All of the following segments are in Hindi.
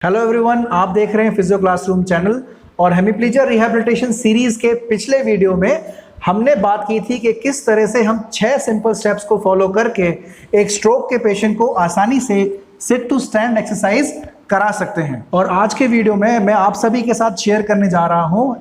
हेलो एवरीवन, आप देख रहे हैं फिजियो क्लासरूम चैनल। और हेमिप्लीजिया रिहैबिलिटेशन सीरीज के पिछले वीडियो में हमने बात की थी कि किस तरह से हम 6 सिंपल स्टेप्स को फॉलो करके एक स्ट्रोक के पेशेंट को आसानी से सिट टू स्टैंड एक्सरसाइज करा सकते हैं। और आज के वीडियो में मैं आप सभी के साथ शेयर करने जा रहा हूं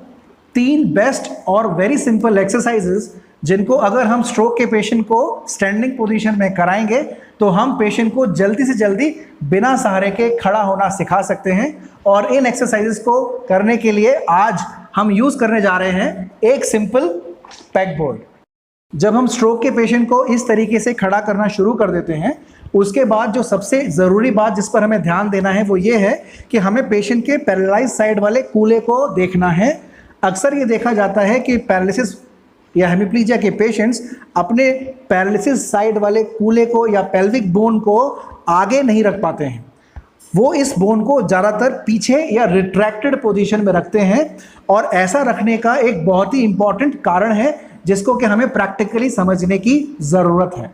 3 बेस्ट और वेरी सिंपल एक्सरसाइजेस जिनको अगर हम स्ट्रोक के पेशेंट को स्टैंडिंग पोजीशन में कराएंगे तो हम पेशेंट को जल्दी से जल्दी बिना सहारे के खड़ा होना सिखा सकते हैं। और इन एक्सरसाइजेस को करने के लिए आज हम यूज़ करने जा रहे हैं एक सिंपल पैक बोर्ड। जब हम स्ट्रोक के पेशेंट को इस तरीके से खड़ा करना शुरू कर देते हैं, उसके बाद जो सबसे ज़रूरी बात जिस पर हमें ध्यान देना है वो ये है कि हमें पेशेंट के पैरालाइज साइड वाले कूल्हे को देखना है। अक्सर ये देखा जाता है कि पैरालिसिस या हेमिप्लीजिया के पेशेंट्स अपने पैरालिसिस साइड वाले कूल्हे को या पेल्विक बोन को आगे नहीं रख पाते हैं। वो इस बोन को ज़्यादातर पीछे या रिट्रैक्टेड पोजीशन में रखते हैं। और ऐसा रखने का एक बहुत ही इंपॉर्टेंट कारण है जिसको कि हमें प्रैक्टिकली समझने की ज़रूरत है।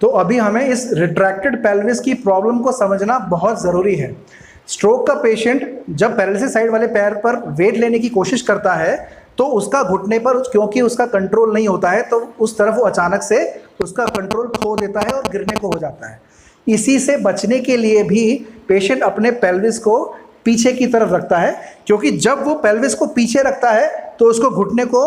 तो अभी हमें इस रिट्रैक्टेड पेल्विस की प्रॉब्लम को समझना बहुत ज़रूरी है। स्ट्रोक का पेशेंट जब पैरालिसिस साइड वाले पैर पर वेट लेने की कोशिश करता है तो उसका घुटने पर क्योंकि उसका कंट्रोल नहीं होता है तो उस तरफ वो अचानक से उसका कंट्रोल खो देता है और गिरने को हो जाता है। इसी से बचने के लिए भी पेशेंट अपने पेल्विस को पीछे की तरफ रखता है, क्योंकि जब वो पेल्विस को पीछे रखता है तो उसको घुटने को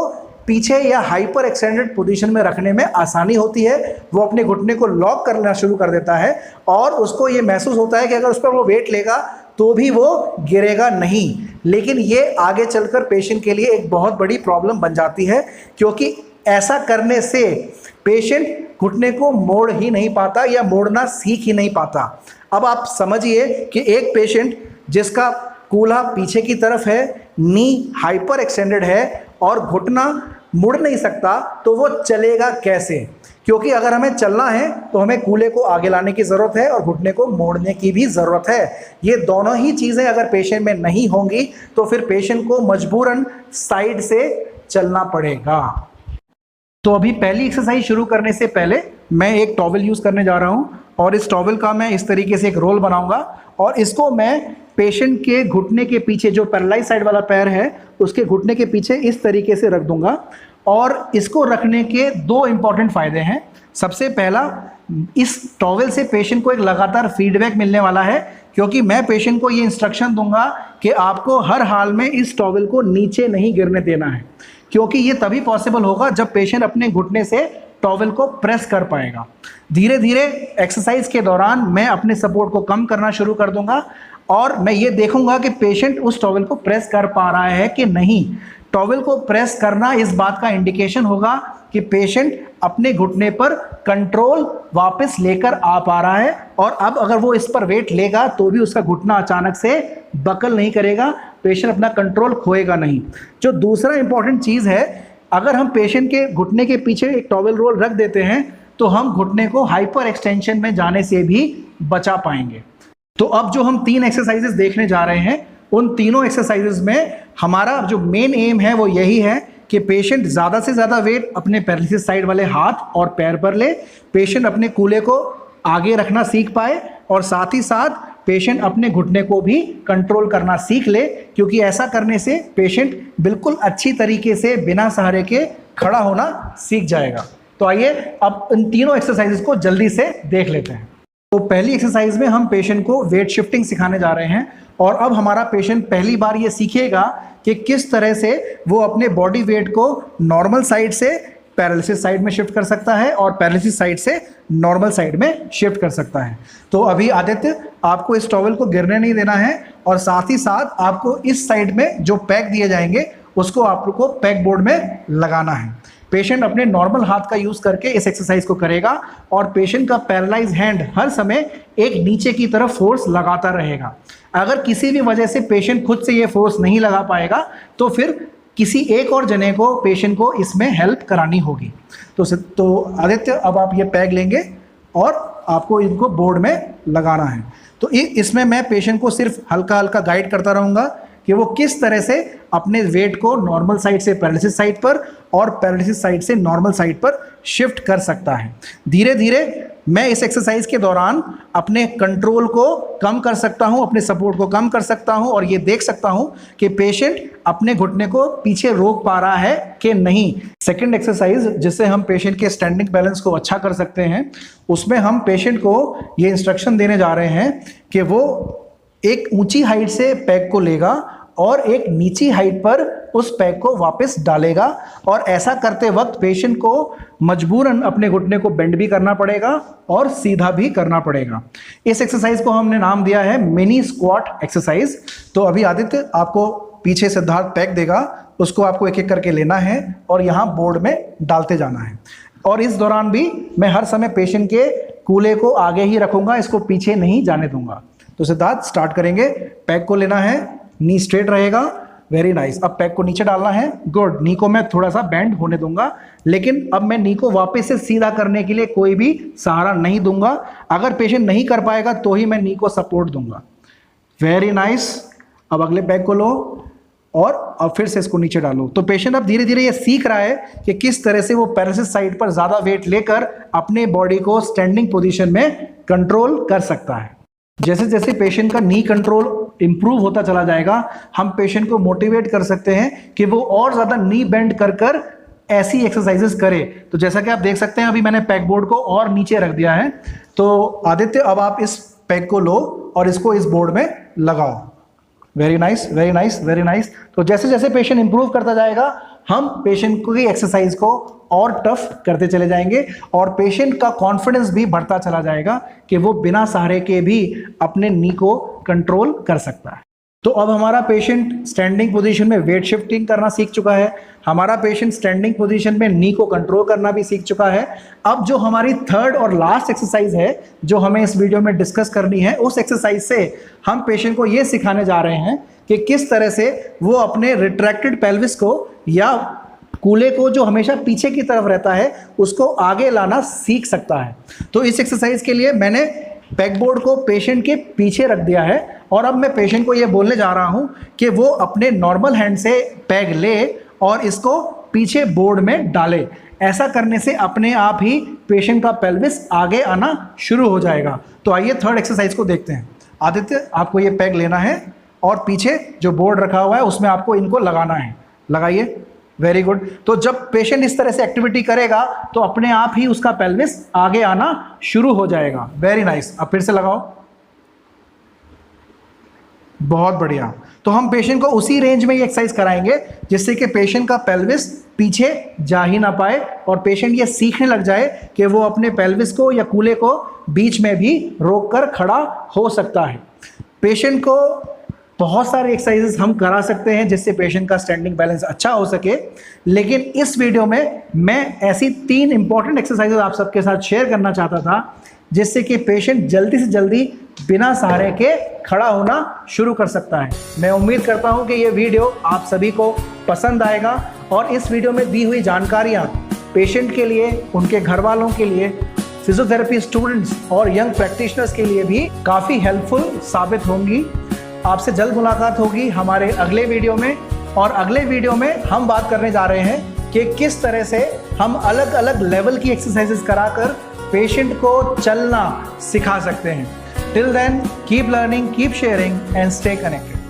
पीछे या हाइपर एक्सटेंडेड पोजीशन में रखने में आसानी होती है। वो अपने घुटने को लॉक करना शुरू कर देता है और उसको ये महसूस होता है कि अगर उस पर वो वेट लेगा तो भी वो गिरेगा नहीं। लेकिन ये आगे चलकर पेशेंट के लिए एक बहुत बड़ी प्रॉब्लम बन जाती है, क्योंकि ऐसा करने से पेशेंट घुटने को मोड़ ही नहीं पाता या मोड़ना सीख ही नहीं पाता। अब आप समझिए कि एक पेशेंट जिसका कूल्हा पीछे की तरफ है, नी हाइपर एक्सटेंडेड है और घुटना मुड़ नहीं सकता, तो वो चलेगा कैसे? क्योंकि अगर हमें चलना है तो हमें कूल्हे को आगे लाने की ज़रूरत है और घुटने को मोड़ने की भी ज़रूरत है। ये दोनों ही चीज़ें अगर पेशेंट में नहीं होंगी तो फिर पेशेंट को मजबूरन साइड से चलना पड़ेगा। तो अभी पहली एक्सरसाइज शुरू करने से पहले मैं एक टॉवल यूज़ करने जा रहा हूँ और इस टॉवल का मैं इस तरीके से एक रोल बनाऊँगा और इसको मैं पेशेंट के घुटने के पीछे, जो पैरालाइज साइड वाला पैर है उसके घुटने के पीछे इस तरीके से रख दूंगा। और इसको रखने के 2 इंपॉर्टेंट फ़ायदे हैं। सबसे पहला, इस टॉवल से पेशेंट को एक लगातार फीडबैक मिलने वाला है, क्योंकि मैं पेशेंट को ये इंस्ट्रक्शन दूंगा कि आपको हर हाल में इस टॉवल को नीचे नहीं गिरने देना है, क्योंकि ये तभी पॉसिबल होगा जब पेशेंट अपने घुटने से टॉवल को प्रेस कर पाएगा। धीरे धीरे एक्सरसाइज के दौरान मैं अपने सपोर्ट को कम करना शुरू कर दूंगा और मैं ये देखूंगा कि पेशेंट उस टॉवल को प्रेस कर पा रहा है कि नहीं। टॉवल को प्रेस करना इस बात का इंडिकेशन होगा कि पेशेंट अपने घुटने पर कंट्रोल वापस लेकर आ पा रहा है। और अब अगर वो इस पर वेट लेगा तो भी उसका घुटना अचानक से बकल नहीं करेगा, पेशेंट अपना कंट्रोल खोएगा नहीं। जो दूसरा इंपॉर्टेंट चीज़ है, अगर हम पेशेंट के घुटने के पीछे एक टॉवल रोल रख देते हैं तो हम घुटने को हाइपर एक्सटेंशन में जाने से भी बचा पाएंगे। तो अब जो हम 3 एक्सरसाइजेस देखने जा रहे हैं, उन तीनों एक्सरसाइजेस में हमारा जो मेन एम है वो यही है कि पेशेंट ज़्यादा से ज़्यादा वेट अपने पैरालिसिस साइड वाले हाथ और पैर पर ले, पेशेंट अपने कूल्हे को आगे रखना सीख पाए और साथ ही साथ पेशेंट अपने घुटने को भी कंट्रोल करना सीख ले, क्योंकि ऐसा करने से पेशेंट बिल्कुल अच्छी तरीके से बिना सहारे के खड़ा होना सीख जाएगा। तो आइए अब इन तीनों एक्सरसाइजेस को जल्दी से देख लेते हैं। तो पहली एक्सरसाइज में हम पेशेंट को वेट शिफ्टिंग सिखाने जा रहे हैं और अब हमारा पेशेंट पहली बार ये सीखेगा कि किस तरह से वो अपने बॉडी वेट को नॉर्मल साइड से पैरालिसिस साइड में शिफ्ट कर सकता है और पैरालिसिस साइड से नॉर्मल साइड में शिफ्ट कर सकता है। तो अभी आदित्य, आपको इस टॉवल को गिरने नहीं देना है और साथ ही साथ आपको इस साइड में जो पैक दिए जाएंगे उसको आपको पैक बोर्ड में लगाना है। पेशेंट अपने नॉर्मल हाथ का यूज़ करके इस एक्सरसाइज को करेगा और पेशेंट का पैरालाइज हैंड हर समय एक नीचे की तरफ फोर्स लगाता रहेगा। अगर किसी भी वजह से पेशेंट खुद से ये फोर्स नहीं लगा पाएगा तो फिर किसी एक और जने को पेशेंट को इसमें हेल्प करानी होगी। तो आदित्य, अब आप ये पैक लेंगे और आपको इनको बोर्ड में लगाना है। तो इसमें मैं पेशेंट को सिर्फ हल्का हल्का गाइड करता रहूँगा कि वो किस तरह से अपने वेट को नॉर्मल साइड से पैरालिसिस साइड पर और पैरालिसिस साइड से नॉर्मल साइड पर शिफ्ट कर सकता है। धीरे धीरे मैं इस एक्सरसाइज के दौरान अपने कंट्रोल को कम कर सकता हूं, अपने सपोर्ट को कम कर सकता हूं और ये देख सकता हूं कि पेशेंट अपने घुटने को पीछे रोक पा रहा है कि नहीं। सेकंड एक्सरसाइज जिससे हम पेशेंट के स्टैंडिंग बैलेंस को अच्छा कर सकते हैं, उसमें हम पेशेंट को ये इंस्ट्रक्शन देने जा रहे हैं कि वो एक ऊंची हाइट से पैक को लेगा और एक नीची हाइट पर उस पैक को वापस डालेगा, और ऐसा करते वक्त पेशेंट को मजबूरन अपने घुटने को बेंड भी करना पड़ेगा और सीधा भी करना पड़ेगा। इस एक्सरसाइज को हमने नाम दिया है मिनी स्क्वाट एक्सरसाइज। तो अभी आदित्य आपको पीछे सिद्धार्थ पैक देगा, उसको आपको एक एक करके लेना है और यहाँ बोर्ड में डालते जाना है। और इस दौरान भी मैं हर समय पेशेंट के कूल्हे को आगे ही रखूंगा, इसको पीछे नहीं जाने दूंगा। तो सिद्धार्थ स्टार्ट करेंगे। पैक को लेना है, नी स्ट्रेट रहेगा, वेरी नाइस। अब पैक को नीचे डालना है, गुड। नी को मैं थोड़ा सा बेंड होने दूंगा, लेकिन अब मैं नी को वापस से सीधा करने के लिए कोई भी सहारा नहीं दूंगा। अगर पेशेंट नहीं कर पाएगा तो ही मैं नी को सपोर्ट दूंगा। Very nice. अब अगले पैक को लो और अब फिर से इसको नीचे डालो। तो पेशेंट अब धीरे धीरे ये सीख रहा है कि किस तरह से वो पैरालिसिस साइड पर ज्यादा वेट लेकर अपने बॉडी को स्टैंडिंग पोजीशन में कंट्रोल कर सकता है। जैसे जैसे पेशेंट का नी कंट्रोल इंप्रूव होता चला जाएगा, हम पेशेंट को मोटिवेट कर सकते हैं कि वो और ज्यादा नी बेंड कर कर ऐसी एक्सरसाइजेस करे। तो जैसा कि आप देख सकते हैं, अभी मैंने पैक बोर्ड को और नीचे रख दिया है। तो आदित्य अब आप इस पैक को लो और इसको इस बोर्ड में लगाओ। Very nice, very nice, very nice. तो जैसे जैसे पेशेंट इंप्रूव करता जाएगा, हम पेशेंट की एक्सरसाइज को और टफ करते चले जाएंगे और पेशेंट का कॉन्फिडेंस भी बढ़ता चला जाएगा कि वो बिना सहारे के भी अपने नी को कंट्रोल कर सकता है। तो अब हमारा पेशेंट स्टैंडिंग पोजीशन में वेट शिफ्टिंग करना सीख चुका है, हमारा पेशेंट स्टैंडिंग पोजीशन में नी को कंट्रोल करना भी सीख चुका है। अब जो हमारी थर्ड और लास्ट एक्सरसाइज है जो हमें इस वीडियो में डिस्कस करनी है, उस एक्सरसाइज से हम पेशेंट को ये सिखाने जा रहे हैं कि किस तरह से वो अपने रिट्रैक्टेड पेल्विस को या कूल्हे को जो हमेशा पीछे की तरफ रहता है उसको आगे लाना सीख सकता है। तो इस एक्सरसाइज के लिए मैंने पैक बोर्ड को पेशेंट के पीछे रख दिया है और अब मैं पेशेंट को ये बोलने जा रहा हूं कि वो अपने नॉर्मल हैंड से पैक ले और इसको पीछे बोर्ड में डाले। ऐसा करने से अपने आप ही पेशेंट का पेल्विस आगे आना शुरू हो जाएगा। तो आइए थर्ड एक्सरसाइज को देखते हैं। आदित्य, आपको ये पैक लेना है और पीछे जो बोर्ड रखा हुआ है उसमें आपको इनको लगाना है। लगाइए, वेरी गुड। तो जब पेशेंट इस तरह से एक्टिविटी करेगा तो अपने आप ही उसका पेल्विस आगे आना शुरू हो जाएगा। Very nice. अब फिर से लगाओ, बहुत बढ़िया। तो हम पेशेंट को उसी रेंज में ये एक्सरसाइज कराएंगे जिससे कि पेशेंट का पेल्विस पीछे जा ही ना पाए और पेशेंट ये सीखने लग जाए कि वो अपने पेल्विस को या कूल्हे को बीच में भी रोककर खड़ा हो सकता है। पेशेंट को बहुत सारे एक्सरसाइजेस हम करा सकते हैं जिससे पेशेंट का स्टैंडिंग बैलेंस अच्छा हो सके, लेकिन इस वीडियो में मैं ऐसी 3 इंपॉर्टेंट एक्सरसाइजेस आप सबके साथ शेयर करना चाहता था जिससे कि पेशेंट जल्दी से जल्दी बिना सहारे के खड़ा होना शुरू कर सकता है। मैं उम्मीद करता हूं कि ये वीडियो आप सभी को पसंद आएगा और इस वीडियो में दी हुई जानकारियां पेशेंट के लिए, उनके घर वालों के लिए, फिजियोथेरेपी स्टूडेंट्स और यंग प्रैक्टिशनर्स के लिए भी काफ़ी हेल्पफुल साबित होंगी। आपसे जल्द मुलाकात होगी हमारे अगले वीडियो में, और अगले वीडियो में हम बात करने जा रहे हैं कि किस तरह से हम अलग अलग लेवल की एक्सरसाइजेस कराकर पेशेंट को चलना सिखा सकते हैं। Till then, keep learning, keep sharing and stay connected.